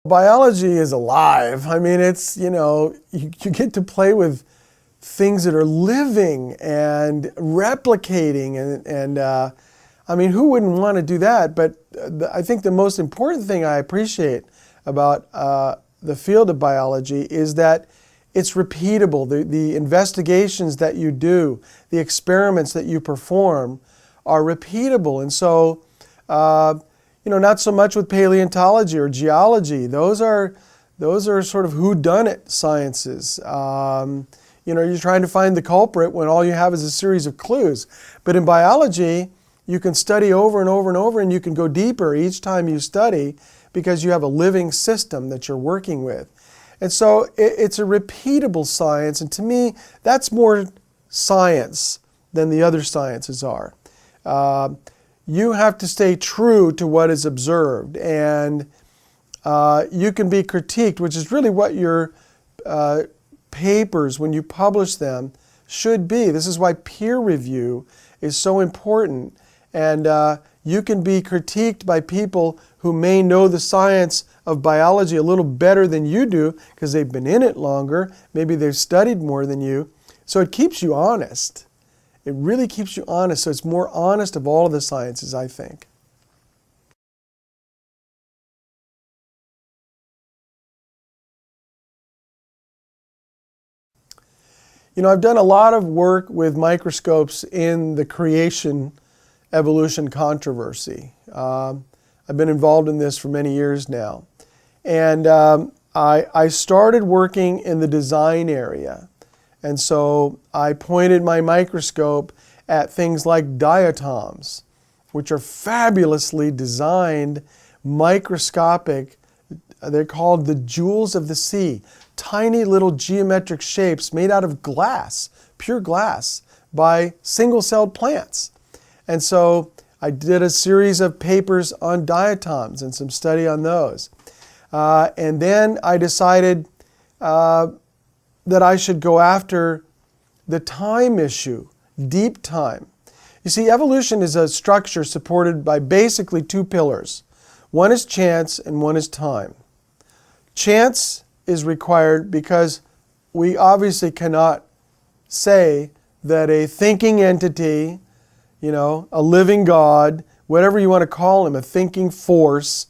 Biology is alive. I mean, it's, you get to play with things that are living and replicating and I mean, who wouldn't want to do that? But I think the most important thing I appreciate about the field of biology is that it's repeatable. The investigations that you do, the experiments that you perform are repeatable. And so, not so much with paleontology or geology. Those are sort of whodunit sciences. You're trying to find the culprit when all you have is a series of clues. But in biology, you can study over and over and over, and you can go deeper each time you study because you have a living system that you're working with. And so it's a repeatable science, and to me, that's more science than the other sciences are. You have to stay true to what is observed, and you can be critiqued, which is really what your papers, when you publish them, should be. This is why peer review is so important. And you can be critiqued by people who may know the science of biology a little better than you do because they've been in it longer. Maybe they've studied more than you. So it keeps you honest. It really keeps you honest. So it's more honest of all of the sciences, I think. I've done a lot of work with microscopes in the creation evolution controversy. I've been involved in this for many years now. And I started working in the design area. And so I pointed my microscope at things like diatoms, which are fabulously designed, microscopic, they're called the jewels of the sea, tiny little geometric shapes made out of glass, pure glass, by single-celled plants. And so I did a series of papers on diatoms and some study on those. And then I decided that I should go after the time issue, deep time. You see, evolution is a structure supported by basically two pillars. One is chance and one is time. Chance is required because we obviously cannot say that a thinking entity, a living God, whatever you want to call him, a thinking force,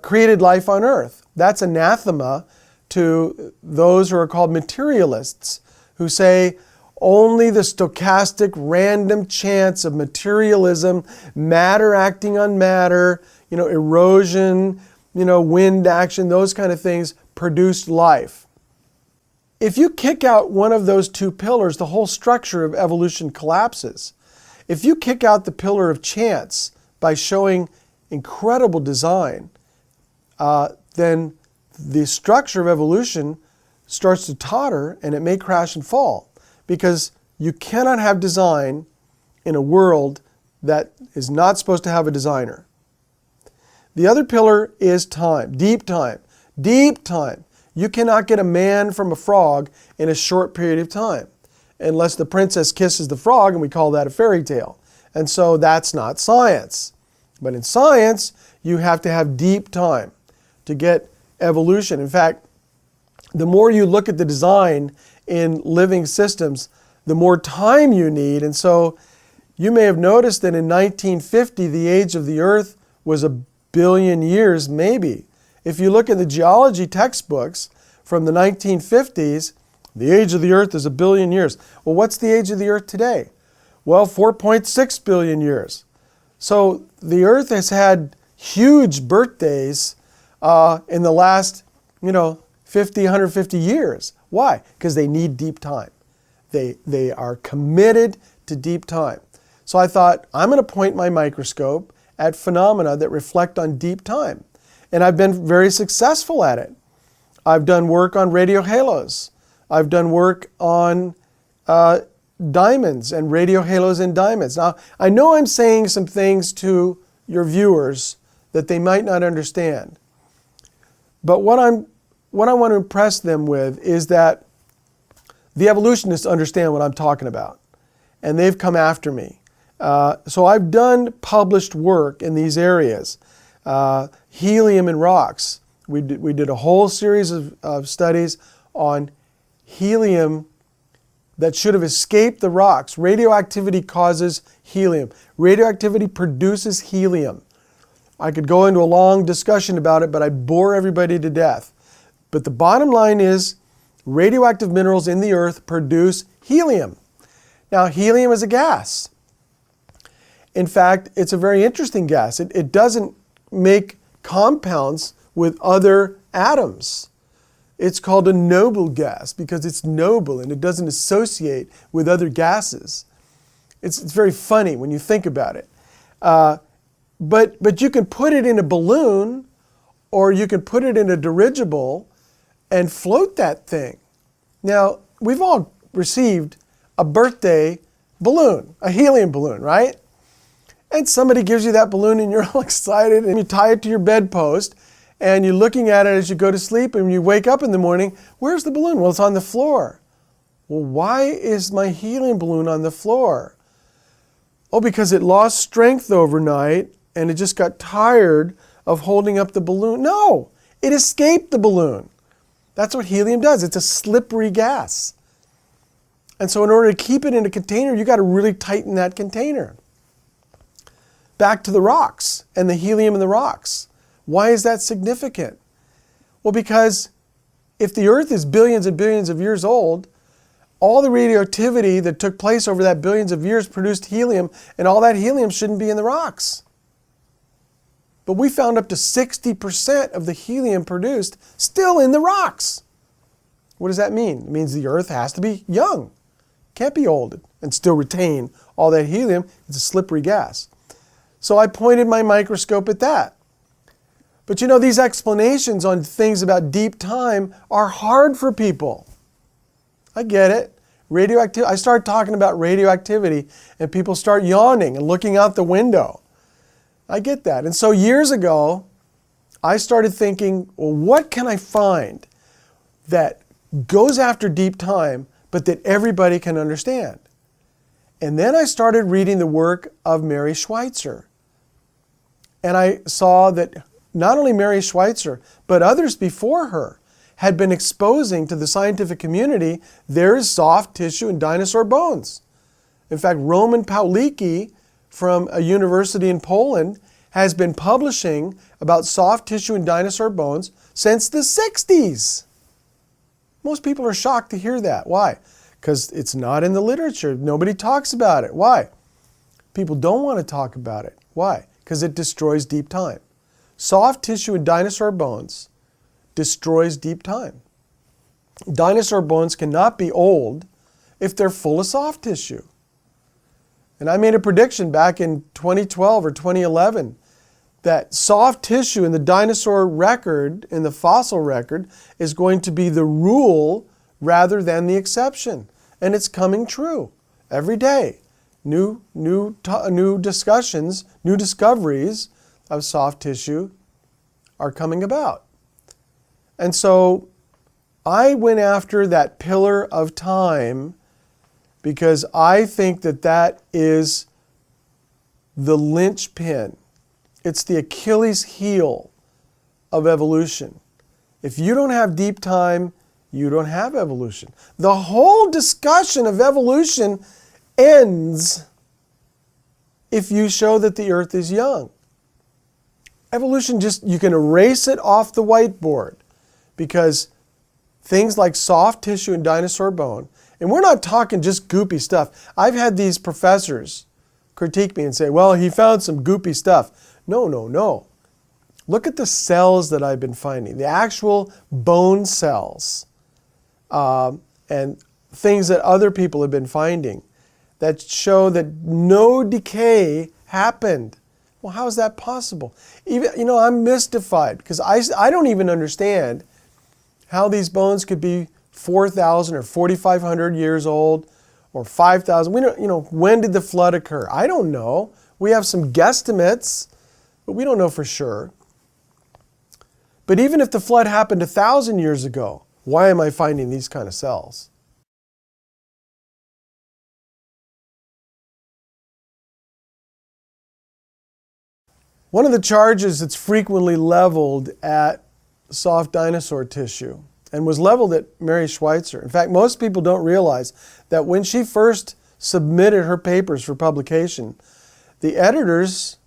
created life on earth. That's anathema to those who are called materialists, who say only the stochastic random chance of materialism, matter acting on matter, erosion, wind action, those kind of things produced life. If you kick out one of those two pillars, the whole structure of evolution collapses. If you kick out the pillar of chance by showing incredible design, then the structure of evolution starts to totter and it may crash and fall, because you cannot have design in a world that is not supposed to have a designer. The other pillar is time, deep time. Deep time. You cannot get a man from a frog in a short period of time, unless the princess kisses the frog, and we call that a fairy tale. And so that's not science. But in science, you have to have deep time to get evolution. In fact, the more you look at the design in living systems, the more time you need. And so you may have noticed that in 1950, the age of the Earth was 1 billion years, maybe. If you look at the geology textbooks from the 1950s, the age of the Earth is 1 billion years. Well, what's the age of the Earth today? Well, 4.6 billion years. So the Earth has had huge birthdays in the last, 50, 150 years. Why? Because they need deep time. They are committed to deep time. So I thought, I'm going to point my microscope at phenomena that reflect on deep time. And I've been very successful at it. I've done work on radio halos. I've done work on diamonds and radio halos in diamonds. Now, I know I'm saying some things to your viewers that they might not understand. But what I want to impress them with is that the evolutionists understand what I'm talking about. And they've come after me. So I've done published work in these areas. Helium in rocks. We did a whole series of studies on helium that should have escaped the rocks. Radioactivity causes helium. Radioactivity produces helium. I could go into a long discussion about it, but I'd bore everybody to death. But the bottom line is radioactive minerals in the earth produce helium. Now, helium is a gas. In fact, it's a very interesting gas. It doesn't make compounds with other atoms. It's called a noble gas because it's noble and it doesn't associate with other gases. It's very funny when you think about it. But you can put it in a balloon or you can put it in a dirigible and float that thing. Now, we've all received a birthday balloon, a helium balloon, right? And somebody gives you that balloon and you're all excited and you tie it to your bedpost and you're looking at it as you go to sleep and you wake up in the morning, where's the balloon? Well, it's on the floor. Well, why is my helium balloon on the floor? Oh, because it lost strength overnight and it just got tired of holding up the balloon. No, it escaped the balloon. That's what helium does. It's a slippery gas. And so in order to keep it in a container, you got to really tighten that container. Back to the rocks and the helium in the rocks. Why is that significant? Well, because if the Earth is billions and billions of years old, all the radioactivity that took place over that billions of years produced helium, and all that helium shouldn't be in the rocks. But we found up to 60% of the helium produced still in the rocks. What does that mean? It means the Earth has to be young. Can't be old and still retain all that helium. It's a slippery gas. So I pointed my microscope at that. But you know, these explanations on things about deep time are hard for people. I get it. I start talking about radioactivity and people start yawning and looking out the window. I get that. And so years ago, I started thinking, well, what can I find that goes after deep time, but that everybody can understand? And then I started reading the work of Mary Schweitzer. And I saw that not only Mary Schweitzer, but others before her had been exposing to the scientific community there is soft tissue in dinosaur bones. In fact, Roman Pawlicki from a university in Poland has been publishing about soft tissue in dinosaur bones since the 60s. Most people are shocked to hear that. Why? Because it's not in the literature. Nobody talks about it. Why? People don't want to talk about it. Why? Because it destroys deep time. Soft tissue in dinosaur bones destroys deep time. Dinosaur bones cannot be old if they're full of soft tissue. And I made a prediction back in 2012 or 2011 that soft tissue in the dinosaur record, in the fossil record, is going to be the rule rather than the exception. And it's coming true every day. New discussions, new discoveries of soft tissue are coming about. And so I went after that pillar of time because I think that that is the linchpin. It's the Achilles heel of evolution. If you don't have deep time, you don't have evolution. The whole discussion of evolution ends if you show that the Earth is young. Evolution you can erase it off the whiteboard because things like soft tissue and dinosaur bone, and we're not talking just goopy stuff. I've had these professors critique me and say, well, he found some goopy stuff. No. Look at the cells that I've been finding, the actual bone cells, and things that other people have been finding that show that no decay happened. Well, how is that possible? Even, I'm mystified because I don't even understand how these bones could be 4,000 or 4,500 years old or 5,000. We don't, when did the flood occur? I don't know. We have some guesstimates, but we don't know for sure. But even if the flood happened 1,000 years ago, why am I finding these kind of cells? One of the charges that's frequently leveled at soft dinosaur tissue and was leveled at Mary Schweitzer. In fact, most people don't realize that when she first submitted her papers for publication, the editors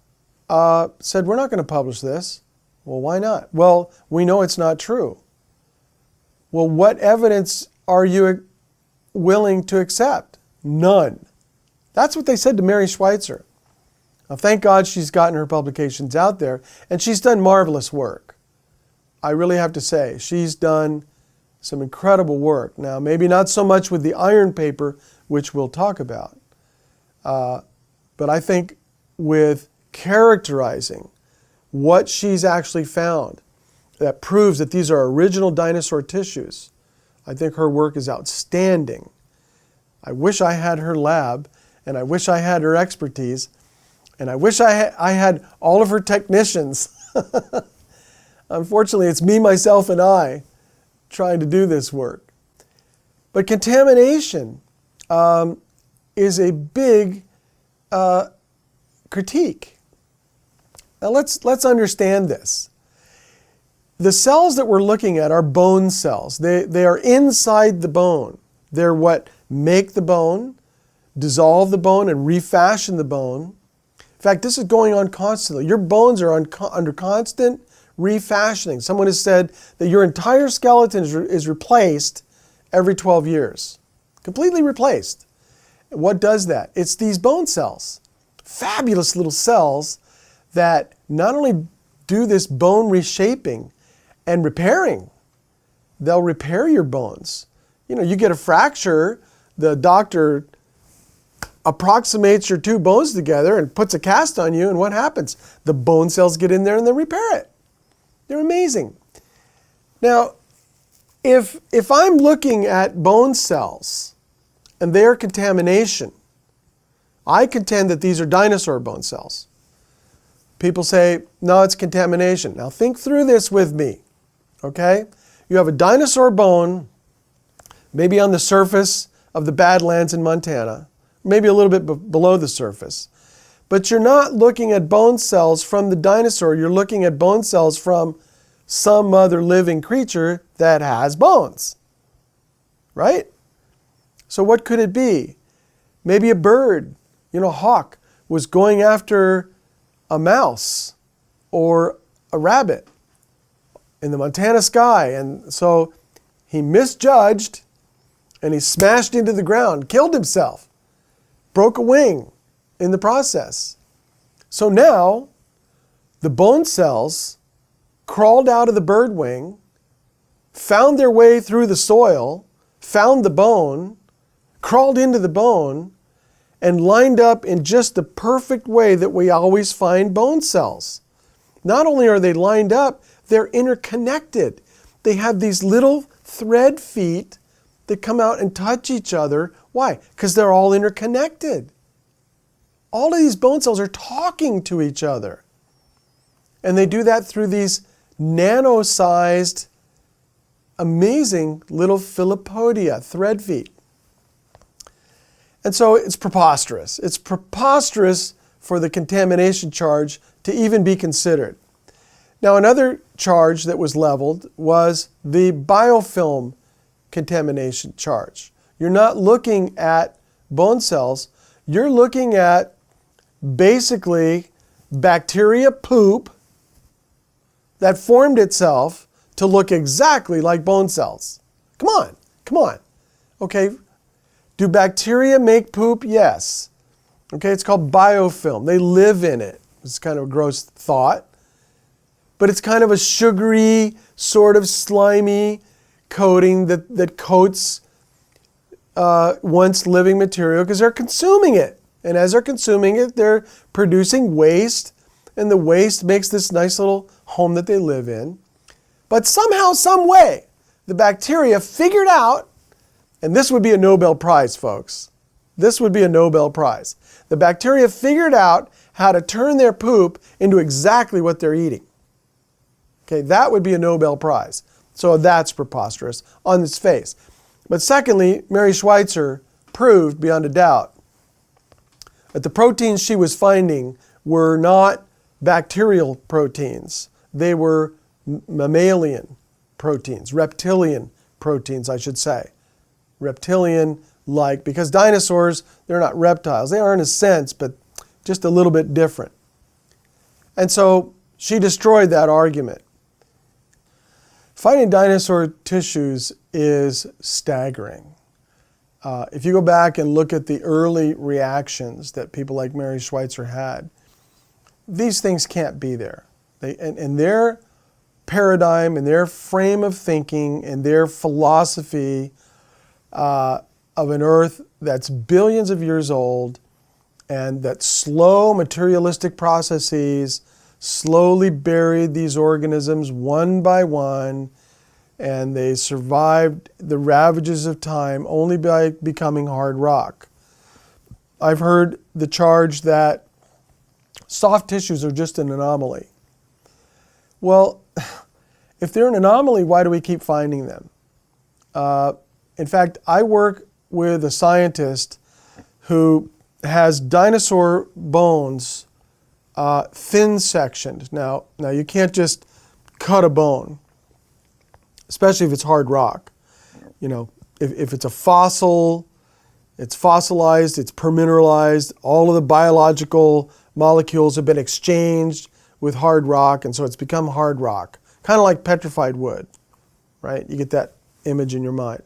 said, we're not going to publish this. Well, why not? Well, we know it's not true. Well, what evidence are you willing to accept? None. That's what they said to Mary Schweitzer. Now, thank God she's gotten her publications out there, and she's done marvelous work. I really have to say, she's done some incredible work. Now, maybe not so much with the iron paper, which we'll talk about, but I think with characterizing what she's actually found that proves that these are original dinosaur tissues, I think her work is outstanding. I wish I had her lab, and I wish I had her expertise, and I wish I had all of her technicians. Unfortunately, it's me, myself, and I trying to do this work. But contamination is a big critique. Now let's understand this. The cells that we're looking at are bone cells. They are inside the bone. They're what make the bone, dissolve the bone, and refashion the bone. In fact, this is going on constantly. Your bones are under constant refashioning. Someone has said that your entire skeleton is replaced every 12 years. Completely replaced. What does that? It's these bone cells. Fabulous little cells that not only do this bone reshaping and repairing, they'll repair your bones. You know, you get a fracture, the doctor approximates your two bones together and puts a cast on you, and what happens? The bone cells get in there and they repair it. They're amazing. Now, if I'm looking at bone cells and their contamination, I contend that these are dinosaur bone cells. People say, no, it's contamination. Now think through this with me, okay? You have a dinosaur bone, maybe on the surface of the Badlands in Montana, maybe a little bit below the surface. But you're not looking at bone cells from the dinosaur, you're looking at bone cells from some other living creature that has bones, right? So what could it be? Maybe a bird, a hawk, was going after a mouse or a rabbit in the Montana sky, and so he misjudged and he smashed into the ground, killed himself, broke a wing in the process. So now the bone cells crawled out of the bird wing, found their way through the soil, found the bone, crawled into the bone, and lined up in just the perfect way that we always find bone cells. Not only are they lined up, they're interconnected. They have these little thread feet that come out and touch each other. Why? Because they're all interconnected. All of these bone cells are talking to each other. And they do that through these nano-sized, amazing little Philippodia, thread feet. And so it's preposterous. It's preposterous for the contamination charge to even be considered. Now, another charge that was leveled was the biofilm contamination charge. You're not looking at bone cells. You're looking at basically bacteria poop that formed itself to look exactly like bone cells. Come on. Okay, do bacteria make poop? Yes. Okay, it's called biofilm. They live in it. It's kind of a gross thought. But it's kind of a sugary, sort of slimy coating that coats once living material because they're consuming it. And as they're consuming it, they're producing waste, and the waste makes this nice little home that they live in. But somehow, some way, the bacteria figured out, and this would be a Nobel Prize, folks. This would be a Nobel Prize. The bacteria figured out how to turn their poop into exactly what they're eating. Okay, that would be a Nobel Prize. So that's preposterous on its face. But secondly, Mary Schweitzer proved beyond a doubt that the proteins she was finding were not bacterial proteins. They were mammalian proteins, reptilian proteins, I should say. Reptilian-like, because dinosaurs, they're not reptiles. They are in a sense, but just a little bit different. And so she destroyed that argument. Finding dinosaur tissues is staggering. If you go back and look at the early reactions that people like Mary Schweitzer had, these things can't be there. And their paradigm and their frame of thinking and their philosophy of an Earth that's billions of years old and that slow materialistic processes slowly buried these organisms one by one, and they survived the ravages of time only by becoming hard rock. I've heard the charge that soft tissues are just an anomaly. Well, if they're an anomaly, why do we keep finding them? In fact, I work with a scientist who has dinosaur bones thin sectioned. Now you can't just cut a bone, especially if it's hard rock. You know, if it's a fossil, it's fossilized, it's permineralized, all of the biological molecules have been exchanged with hard rock, and so it's become hard rock. Kind of like petrified wood, right? You get that image in your mind.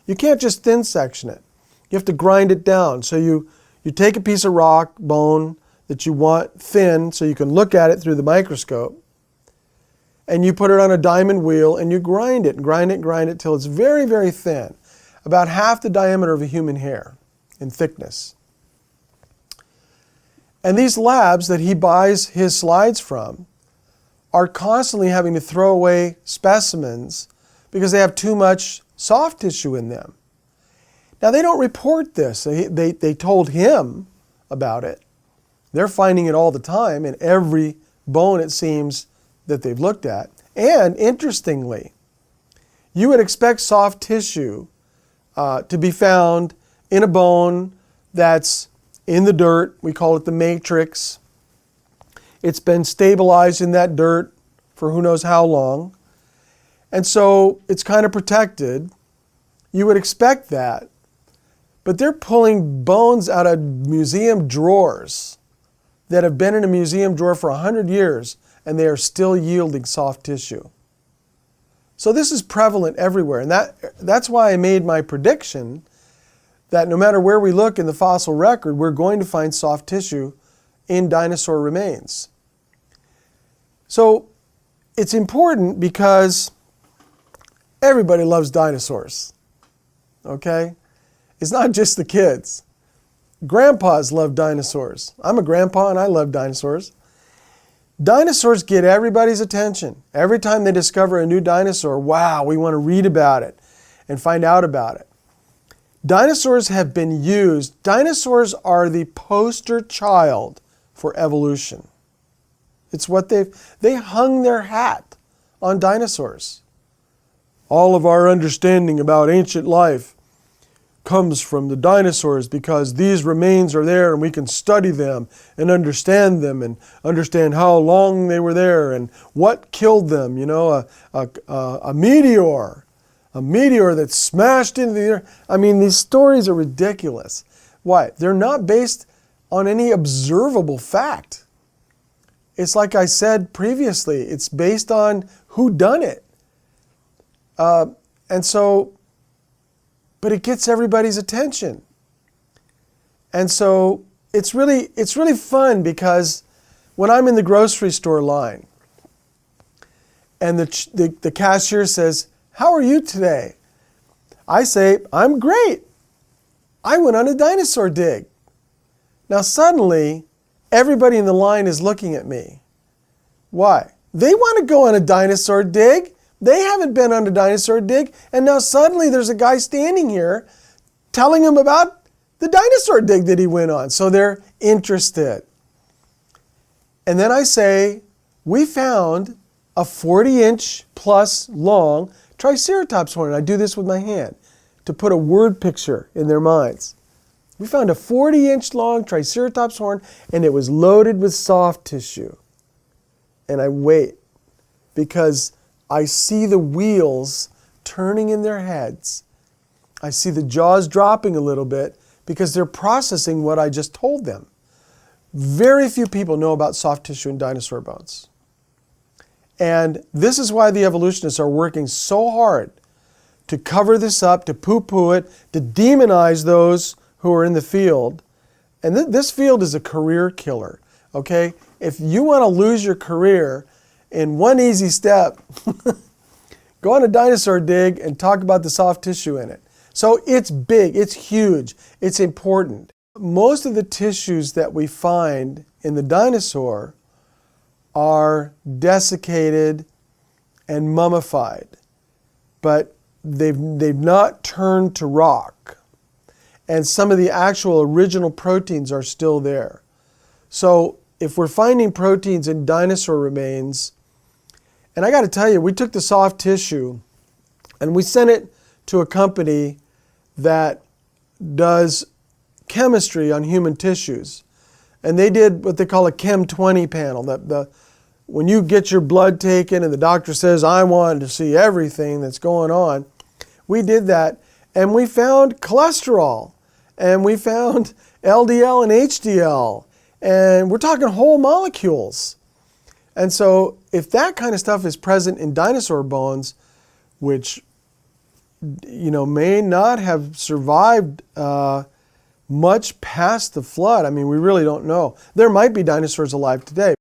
You can't just thin section it. You have to grind it down. So you take a piece of rock, bone, that you want thin so you can look at it through the microscope, and you put it on a diamond wheel and you grind it and grind it and grind it till it's very, very thin, about half the diameter of a human hair in thickness. And these labs that he buys his slides from are constantly having to throw away specimens because they have too much soft tissue in them. Now, they don't report this. They told him about it. They're finding it all the time in every bone, it seems, that they've looked at. And interestingly, you would expect soft tissue to be found in a bone that's in the dirt. We call it the matrix. It's been stabilized in that dirt for who knows how long. And so it's kind of protected. You would expect that. But they're pulling bones out of museum drawers that have been in a museum drawer for 100 years, and they are still yielding soft tissue. So this is prevalent everywhere, and that's why I made my prediction that no matter where we look in the fossil record, we're going to find soft tissue in dinosaur remains. So it's important because everybody loves dinosaurs, okay? It's not just the kids. Grandpas love dinosaurs. I'm a grandpa and I love dinosaurs. Dinosaurs get everybody's attention. Every time they discover a new dinosaur, wow, we want to read about it and find out about it. Dinosaurs have been used. Dinosaurs are the poster child for evolution. It's what they hung their hat on dinosaurs. All of our understanding about ancient life comes from the dinosaurs because these remains are there and we can study them and understand how long they were there and what killed them. You know, a meteor that smashed into the earth. I mean, these stories are ridiculous. Why? They're not based on any observable fact. It's like I said previously, it's based on who done it. But it gets everybody's attention. And so it's really fun because when I'm in the grocery store line and the cashier says, "How are you today?" I say, "I'm great. I went on a dinosaur dig." Now suddenly, everybody in the line is looking at me. Why? They want to go on a dinosaur dig. They haven't been on a dinosaur dig, and now suddenly there's a guy standing here telling them about the dinosaur dig that he went on. So they're interested. And then I say, we found a 40-inch plus long Triceratops horn. I do this with my hand to put a word picture in their minds. We found a 40-inch long Triceratops horn, and it was loaded with soft tissue. And I wait, because I see the wheels turning in their heads. I see the jaws dropping a little bit because they're processing what I just told them. Very few people know about soft tissue in dinosaur bones. And this is why the evolutionists are working so hard to cover this up, to poo-poo it, to demonize those who are in the field. And this field is a career killer, okay? If you want to lose your career in one easy step, go on a dinosaur dig and talk about the soft tissue in it. So it's big, it's huge, it's important. Most of the tissues that we find in the dinosaur are desiccated and mummified, but they've not turned to rock. And some of the actual original proteins are still there. So if we're finding proteins in dinosaur remains, and I got to tell you, we took the soft tissue and we sent it to a company that does chemistry on human tissues. And they did what they call a Chem 20 panel. When you get your blood taken and the doctor says, I want to see everything that's going on, we did that and we found cholesterol and we found LDL and HDL. And we're talking whole molecules. And so if that kind of stuff is present in dinosaur bones, which may not have survived much past the flood, I mean, we really don't know. There might be dinosaurs alive today.